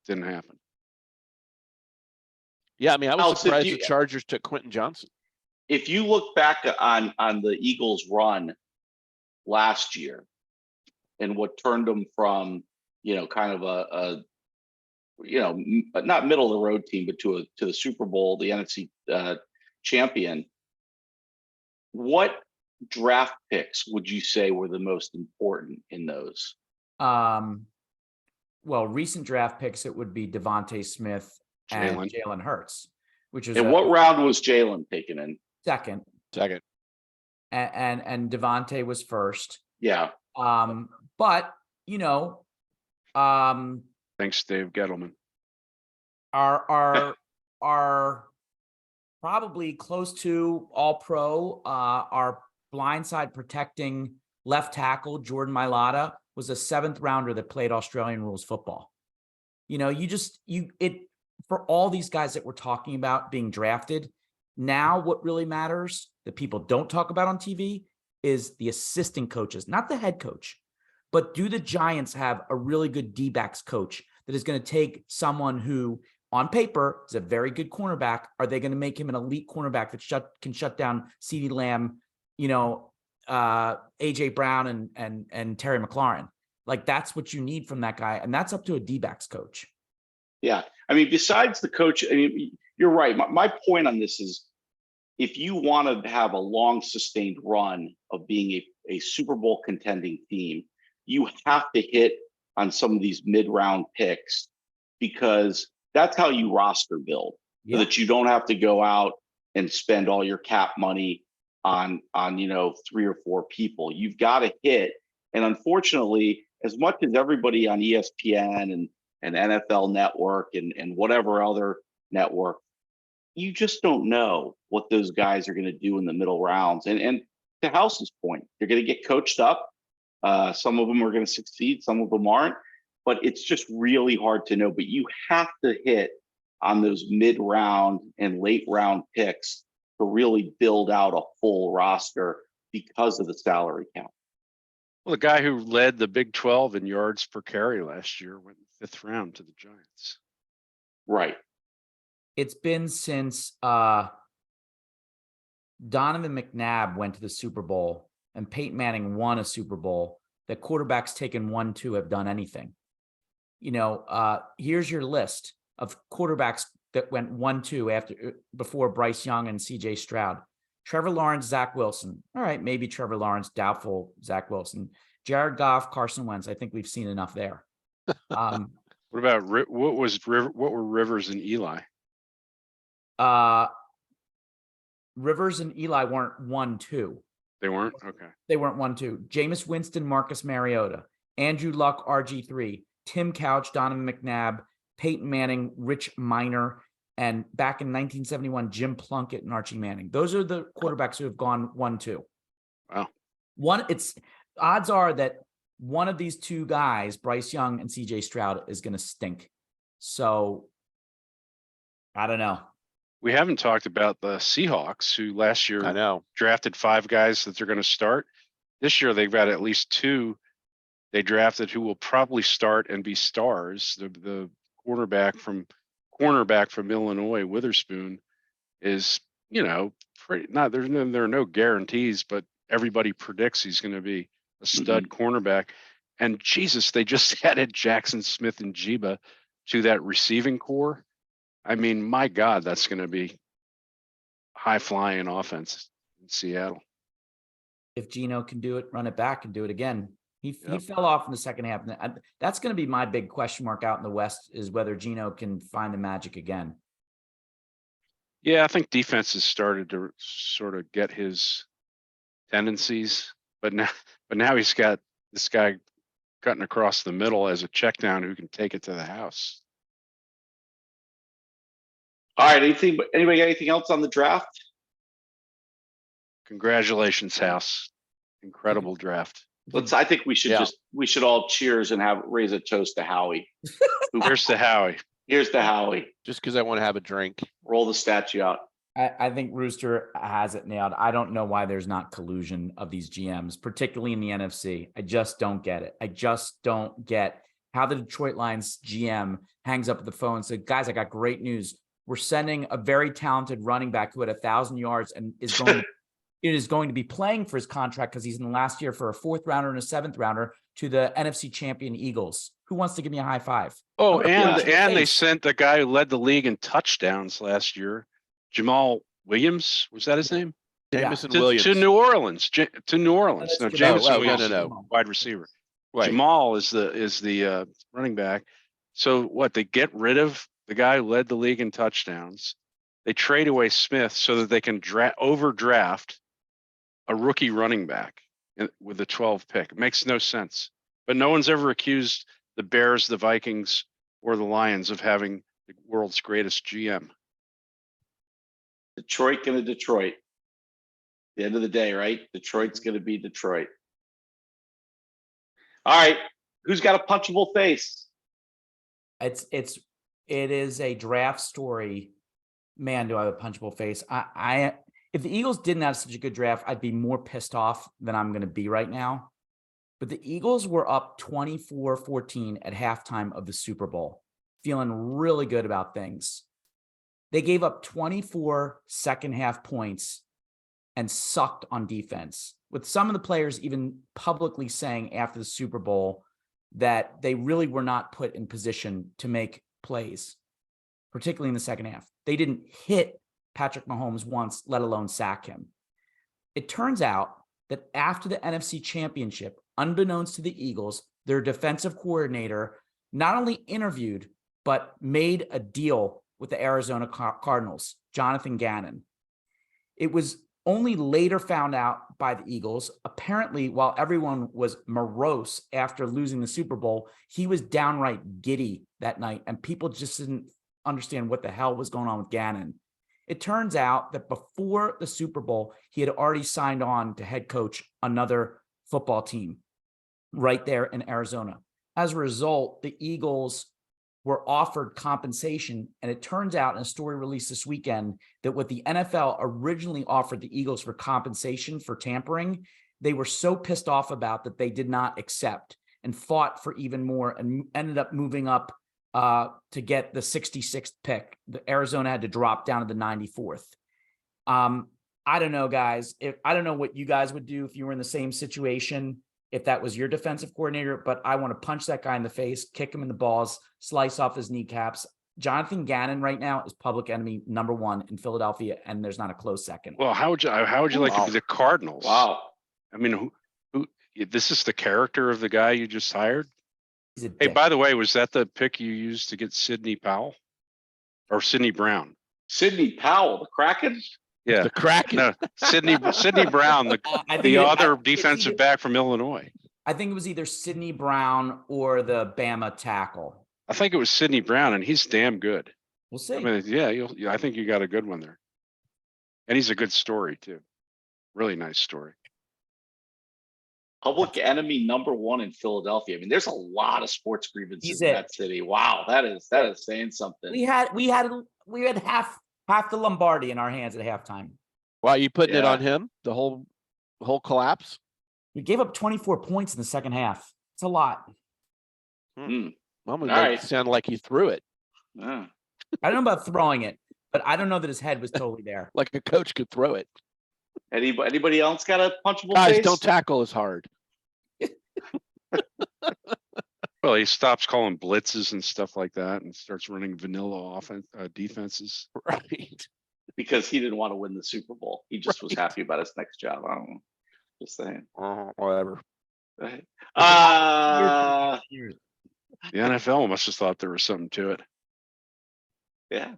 didn't happen. Yeah, I mean, I was surprised the Chargers took Quentin Johnson. If you look back on the Eagles' run last year and what turned them from, kind of a not middle of the road team, but to the Super Bowl, the NFC champion, what draft picks would you say were the most important in those? Well, recent draft picks, it would be Devontae Smith and Jalen Hurts, which is. And what round was Jalen taken in? Second. And Devontae was first. Yeah. But thanks, Dave Gettleman. Are probably close to all pro. Our blindside protecting left tackle, Jordan Mailata, was a 7th rounder that played Australian rules football. For all these guys that we're talking about being drafted, now what really matters that people don't talk about on TV is the assistant coaches, not the head coach. But do the Giants have a really good D-backs coach that is going to take someone who, on paper, is a very good cornerback? Are they going to make him an elite cornerback that can shut down CeeDee Lamb, AJ Brown and Terry McLaurin? Like, that's what you need from that guy, and that's up to a D-backs coach. Yeah, I mean, besides the coach, I mean, you're right. My point on this is, if you want to have a long sustained run of being a Super Bowl contending team, you have to hit on some of these mid-round picks, because that's how you roster build, so that you don't have to go out and spend all your cap money on 3 or 4 people. You've got to hit. And unfortunately, as much as everybody on ESPN and NFL Network and whatever other network, you just don't know what those guys are going to do in the middle rounds. And to House's point, they're going to get coached up. Some of them are going to succeed, some of them aren't, but it's just really hard to know. But you have to hit on those mid-round and late-round picks to really build out a full roster because of the salary cap. Well, the guy who led the Big 12 in yards per carry last year went in the 5th round to the Giants. Right. It's been since Donovan McNabb went to the Super Bowl and Peyton Manning won a Super Bowl, that quarterbacks taken 1-2 have done anything. Here's your list of quarterbacks that went 1-2 before Bryce Young and CJ Stroud. Trevor Lawrence, Zach Wilson. All right, maybe Trevor Lawrence, doubtful Zach Wilson. Jared Goff, Carson Wentz. I think we've seen enough there. What were Rivers and Eli? Rivers and Eli weren't 1-2. They weren't? Okay. They weren't 1-2. Jameis Winston, Marcus Mariota, Andrew Luck, RG3, Tim Couch, Donovan McNabb, Peyton Manning, Rich Miner, and back in 1971, Jim Plunkett and Archie Manning. Those are the quarterbacks who have gone 1-2. Wow. Odds are that one of these two guys, Bryce Young and CJ Stroud, is going to stink. So I don't know. We haven't talked about the Seahawks, who last year drafted 5 guys that they're going to start. This year, they've got at least 2 they drafted who will probably start and be stars. The cornerback from Illinois, Witherspoon, is, pretty not there are no guarantees, but everybody predicts he's going to be a stud cornerback. And Jesus, they just added Jackson Smith and Jiba to that receiving core. I mean, my God, that's going to be high flying offense in Seattle. If Geno can do it, run it back and do it again. He fell off in the second half. That's going to be my big question mark out in the West, is whether Geno can find the magic again. Yeah, I think defense has started to sort of get his tendencies, but now he's got this guy cutting across the middle as a check down who can take it to the house. All right. Anybody got anything else on the draft? Congratulations, House. Incredible draft. I think we should all cheers and raise a toast to Howie. Here's to Howie. Here's to Howie. Just because I want to have a drink. Roll the statue out. I think Rooster has it nailed. I don't know why there's not collusion of these GMs, particularly in the NFC. I just don't get it. I just don't get how the Detroit Lions GM hangs up the phone and said, guys, I got great news. We're sending a very talented running back who had 1,000 yards and is going to be playing for his contract because he's in the last year for a 4th rounder and a 7th rounder to the NFC champion Eagles. Who wants to give me a high five? Oh, and they sent the guy who led the league in touchdowns last year, Jamal Williams. Was that his name? Jameson Williams. To New Orleans. To New Orleans. No, Jameson Williams, no. wide receiver. Right. Jamal is the running back. So what? They get rid of the guy who led the league in touchdowns. They trade away Smith so that they can overdraft a rookie running back with the 12th pick. It makes no sense. But no one's ever accused the Bears, the Vikings, or the Lions of having the world's greatest GM. Detroit going to Detroit. At the end of the day, right? Detroit's going to be Detroit. All right. Who's got a punchable face? It is a draft story. Man, do I have a punchable face. If the Eagles didn't have such a good draft, I'd be more pissed off than I'm going to be right now. But the Eagles were up 24-14 at halftime of the Super Bowl, feeling really good about things. They gave up 24 second half points and sucked on defense, with some of the players even publicly saying after the Super Bowl that they really were not put in position to make plays, particularly in the second half. They didn't hit Patrick Mahomes once, let alone sack him. It turns out that after the NFC Championship, unbeknownst to the Eagles, their defensive coordinator not only interviewed, but made a deal with the Arizona Cardinals, Jonathan Gannon. It was only later found out by the Eagles. Apparently, while everyone was morose after losing the Super Bowl, he was downright giddy that night, and people just didn't understand what the hell was going on with Gannon. It turns out that before the Super Bowl, he had already signed on to head coach another football team right there in Arizona. As a result, the Eagles were offered compensation, and it turns out in a story released this weekend that what the NFL originally offered the Eagles for compensation for tampering, they were so pissed off about that they did not accept and fought for even more and ended up moving up to get the 66th pick. The Arizona had to drop down to the 94th. I don't know, guys. I don't know what you guys would do if you were in the same situation, if that was your defensive coordinator, but I want to punch that guy in the face, kick him in the balls, slice off his kneecaps. Jonathan Gannon right now is public enemy #1 in Philadelphia, and there's not a close second. Well, how would you like Wow. the Cardinals? Wow. I mean, who this is the character of the guy you just hired? He's a Hey, dick. by the way, was that the pick you used to get Sidney Powell or Sidney Brown? Sidney Powell, the Kraken. Yeah, The Kraken. no, Sidney Brown, I think the it- other it's defensive either- back from Illinois. I think it was either Sidney Brown or the Bama tackle. I think it was Sidney Brown, and he's damn good. We'll see. I mean, yeah, I think you got a good one there, and he's a good story too. Really nice story. Public enemy #1 in Philadelphia. I mean, there's a lot of sports grievances He's in it. that city. Wow, that is saying something. we had half the Lombardi in our hands at halftime. Why are you putting it Yeah. on him? The whole collapse? We gave up 24 points in the second half. It's a lot. Hmm. I'm gonna All make right. it sound like he threw it, Yeah. I don't know about throwing it, but I don't know that his head was totally there. like a coach could throw it. Anybody else got a punchable Guys, face? don't tackle as hard. Well, he stops calling blitzes and stuff like that, and starts running vanilla offense defenses. Right. Because he didn't want to win the Super Bowl. He just was happy about his next job. I don't know. Just saying. Whatever. Right. The NFL must have thought there was something to it. Yeah.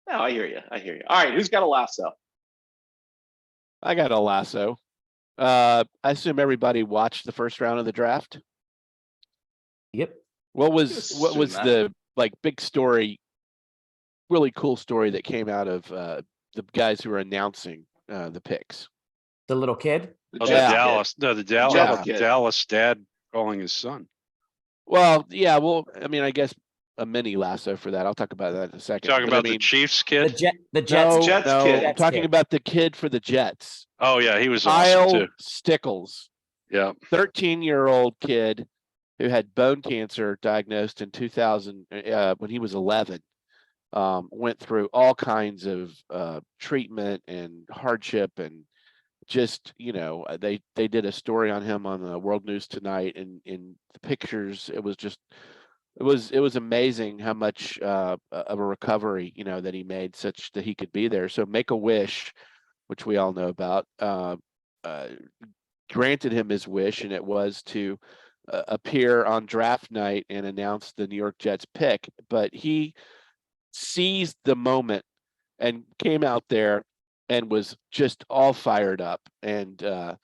No, I hear you. All right, who's got a lasso? I got a lasso. I assume everybody watched the first round of the draft. Yep. What was assume that. the big story, really cool story that came out of the guys who were announcing the picks? The little kid. Oh, Yeah. the Yeah. Dallas dad calling his son. Well, yeah, I mean, I guess a mini lasso for that. I'll talk about that in a second. Talking But I about the mean, Chiefs The kid. Jets. no, Jets no, kid. I'm talking kid. about the kid for the Jets. Oh yeah, he was awesome Kyle too. Stickles, Yeah. 13-year-old kid who had bone cancer diagnosed in 2000 when he was 11. Went through all kinds of treatment and hardship, and just, they did a story on him on the World News Tonight, and in the pictures, it was amazing how much of a recovery, that he made, such that he could be there. So Make-A-Wish, which we all know about, granted him his wish, and it was to appear on draft night and announce the New York Jets pick. But he seized the moment and came out there and was just all fired up. And from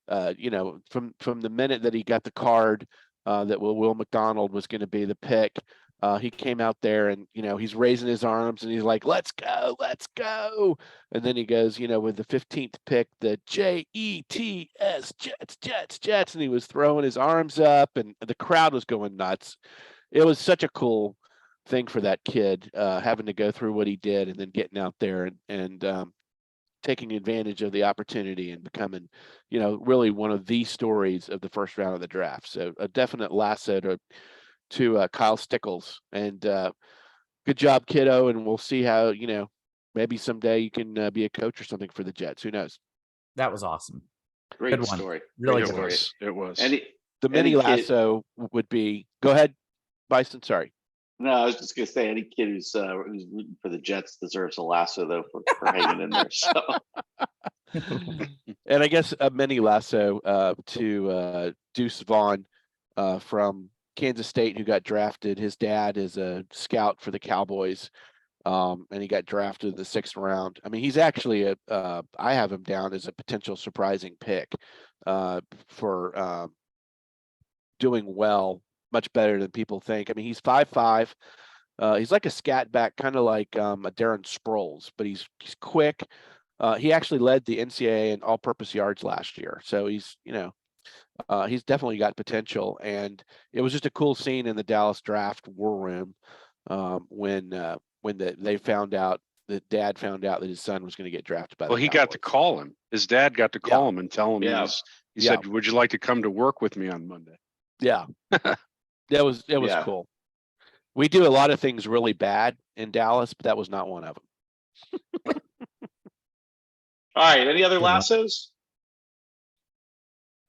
the minute that he got the card that Will McDonald was going to be the pick, he came out there and, he's raising his arms and he's like, let's go. And then he goes, with the 15th pick, the JETS, Jets. And he was throwing his arms up and the crowd was going nuts. It was such a cool thing for that kid, having to go through what he did and then getting out there and taking advantage of the opportunity and becoming, really one of the stories of the first round of the draft. So a definite lasso to Kyle Stickles, and good job, kiddo. And we'll see how, maybe someday you can be a coach or something for the Jets. Who knows? That was awesome. Great Good one. story. Really Great good. story. It was. The mini Any kid- lasso would be, go ahead, Bison. Sorry. No, I was just gonna say any kid who's rooting for the Jets deserves a lasso though for hanging in there. So And I guess a mini lasso to Deuce Vaughn from Kansas State, who got drafted. His dad is a scout for the Cowboys, and he got drafted in the 6th round. I mean, he's actually I have him down as a potential surprising pick for doing well, much better than people think. I mean, he's 5'5". He's like a scat back, kind of like a Darren Sproles, but he's quick. He actually led the NCAA in all-purpose yards last year, so he's he's definitely got potential. And it was just a cool scene in the Dallas draft war room when they found out that dad found out that his son was going to get drafted by. Well, the he got to Cowboys. call him. His dad got to call him and tell him he said, "Would you like to come to work with me on Monday?" Yeah, it was cool. We do a lot of things really bad in Dallas, but that was not one of them. All right. Any other Good luck. lassos?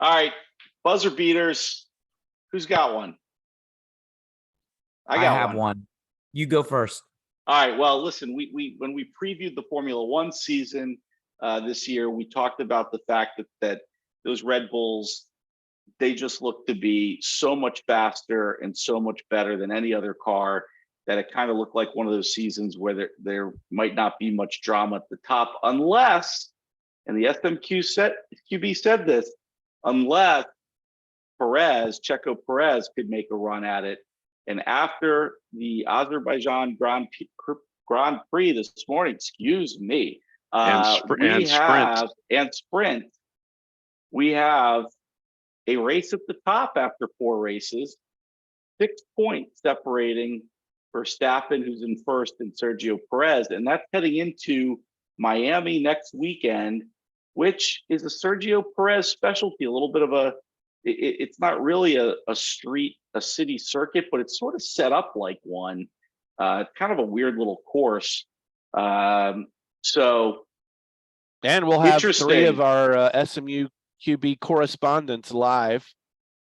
All right. Buzzer beaters. Who's got one? I got have one. You go first. All right. Well, listen, we when we previewed the Formula One season this year, we talked about the fact that those Red Bulls, they just look to be so much faster and so much better than any other car that it kind of looked like one of those seasons where there might not be much drama at the top unless, and the SMQB said this, unless Checo Perez could make a run at it. And after the Azerbaijan Grand Prix this morning, excuse me, and sprint, we have a race at the top after 4 races, 6 points separating Verstappen, who's in first, and Sergio Perez. And that's heading into Miami next weekend, which is a Sergio Perez specialty, a little bit of it's not really a city circuit, but it's sort of set up like one. It's kind of a weird little course. So, and we'll have 3 of our SMQB correspondents live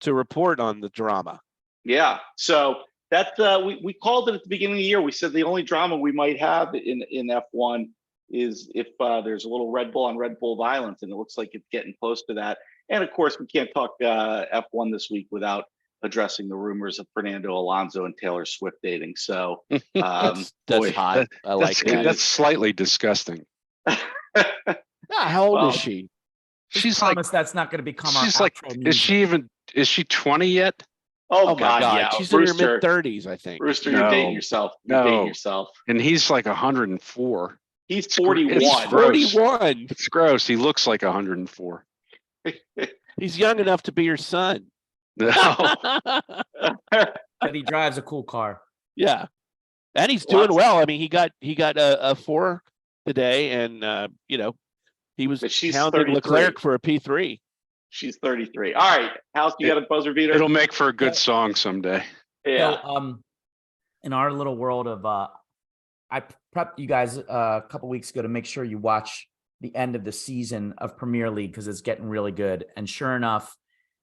to report on the drama. Yeah. So that's we called it at the beginning of the year. We said the only drama we might have in F1 is if there's a little Red Bull on Red Bull violence, and it looks like it's getting close to that. And of course, we can't talk F1 this week without addressing the rumors of Fernando Alonso and Taylor Swift dating. So that's boy, hot. I like that. That's slightly disgusting. How old is she? She's promise that's not going to become our she's like, music. is she 20 yet? Oh, my God. Yeah. She's in her mid-30s, I think. Rooster, you're dating yourself. You're dating yourself. And he's like 104. He's 41. He's 41. It's gross. He looks like 104. He's young enough to be your son. No. But he drives a cool car. Yeah. And he's doing well. I mean, he got a 4 today, and he was hounding Leclerc for a P3. She's 33. All right, House, you got a buzzer beater? It'll make for a good song someday. Yeah. So, in our little world of, I prepped you guys a couple weeks ago to make sure you watch the end of the season of Premier League because it's getting really good. And sure enough,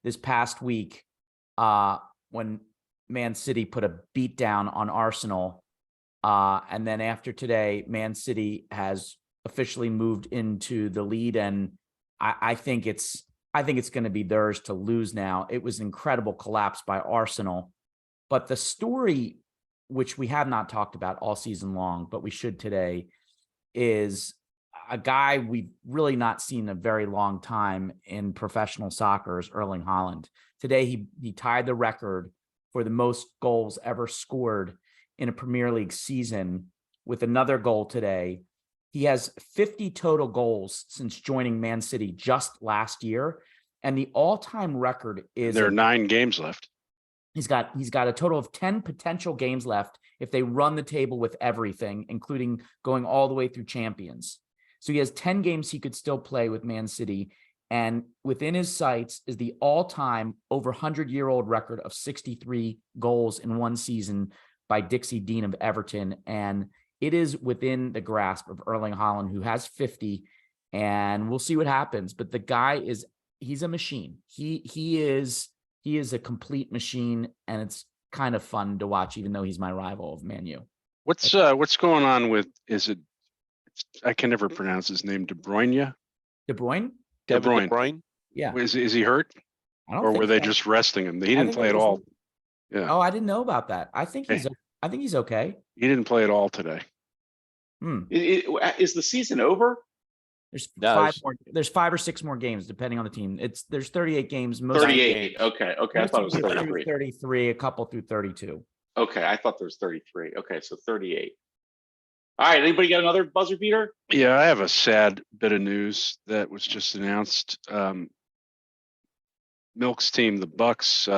this past week, when Man City put a beat down on Arsenal, and then after today, Man City has officially moved into the lead, and I think it's going to be theirs to lose now. It was an incredible collapse by Arsenal, but the story, which we have not talked about all season long, but we should today, is a guy we've really not seen a very long time in professional soccer, is Erling Haaland. Today, he tied the record for the most goals ever scored in a Premier League season with another goal today. He has 50 total goals since joining Man City just last year. And the all-time record is there are 9 games left. He's got a total of 10 potential games left if they run the table with everything, including going all the way through champions. So he has 10 games he could still play with Man City. And within his sights is the all-time over 100-year-old record of 63 goals in one season by Dixie Dean of Everton. And it is within the grasp of Erling Haaland, who has 50, and we'll see what happens. But the guy he's a machine. He is a complete machine, and it's kind of fun to watch, even though he's my rival of Man U. What's going on with, I can never pronounce his name, De Bruyne? De Bruyne? Kevin De Bruyne? Yeah. Is he hurt? I don't or think were they so. just resting him? He didn't play at all. Yeah. Oh, I didn't know about that. I think he's okay. He didn't play at all today. Is the season over? There's 5 or 6 more games depending on the team. There's 38 games. 38. Okay. I thought it was 33. 33, a couple through 32. Okay, I thought there was 33. Okay, so 38. All right, anybody got another buzzer beater? Yeah, I have a sad bit of news that was just announced. Milk's team, the Bucks,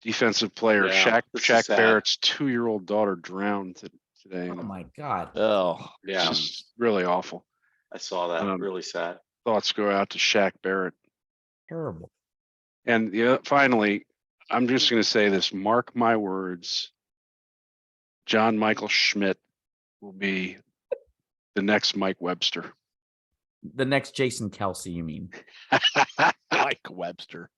defensive player Shaq Barrett's 2-year-old daughter drowned today. Oh my God. Oh, yeah. It's really awful. I saw that. Really sad. Thoughts go out to Shaq Barrett. Terrible. And finally, I'm just going to say this. Mark my words. John Michael Schmidt will be the next Mike Webster. the next Jason Kelsey, you mean? Mike Webster.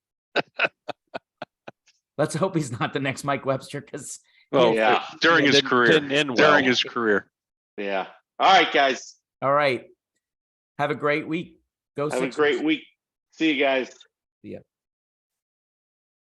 Let's hope he's not the next Mike Webster, because Well, Yeah. during his Didn't career, end well. during his career. Yeah. All right, guys. all right. Have a great week. Go Have a Sixers. great week. See you guys. See ya.